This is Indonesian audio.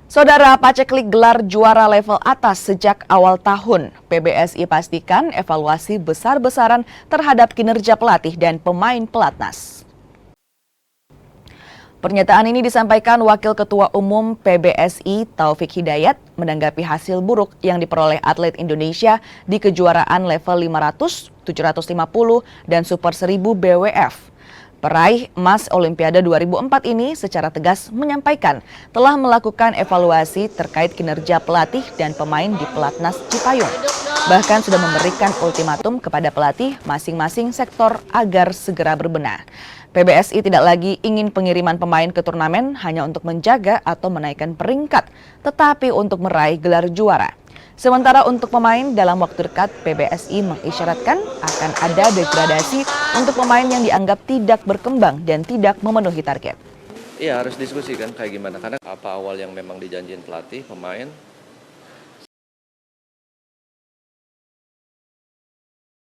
Saudara, paceklik gelar juara level atas sejak awal tahun. PBSI pastikan evaluasi besar-besaran terhadap kinerja pelatih dan pemain pelatnas. Pernyataan ini disampaikan Wakil Ketua Umum PBSI Taufik Hidayat menanggapi hasil buruk yang diperoleh atlet Indonesia di kejuaraan level 500, 750, dan Super 1000 BWF. Peraih emas Olimpiade 2004 ini secara tegas menyampaikan telah melakukan evaluasi terkait kinerja pelatih dan pemain di Pelatnas Cipayung. Bahkan sudah memberikan ultimatum kepada pelatih masing-masing sektor agar segera berbenah. PBSI tidak lagi ingin pengiriman pemain ke turnamen hanya untuk menjaga atau menaikkan peringkat, tetapi untuk meraih gelar juara. Sementara untuk pemain dalam waktu dekat, PBSI mengisyaratkan akan ada degradasi untuk pemain yang dianggap tidak berkembang dan tidak memenuhi target. Iya, harus diskusi kan kayak gimana, karena apa awal yang memang dijanjiin pelatih, pemain,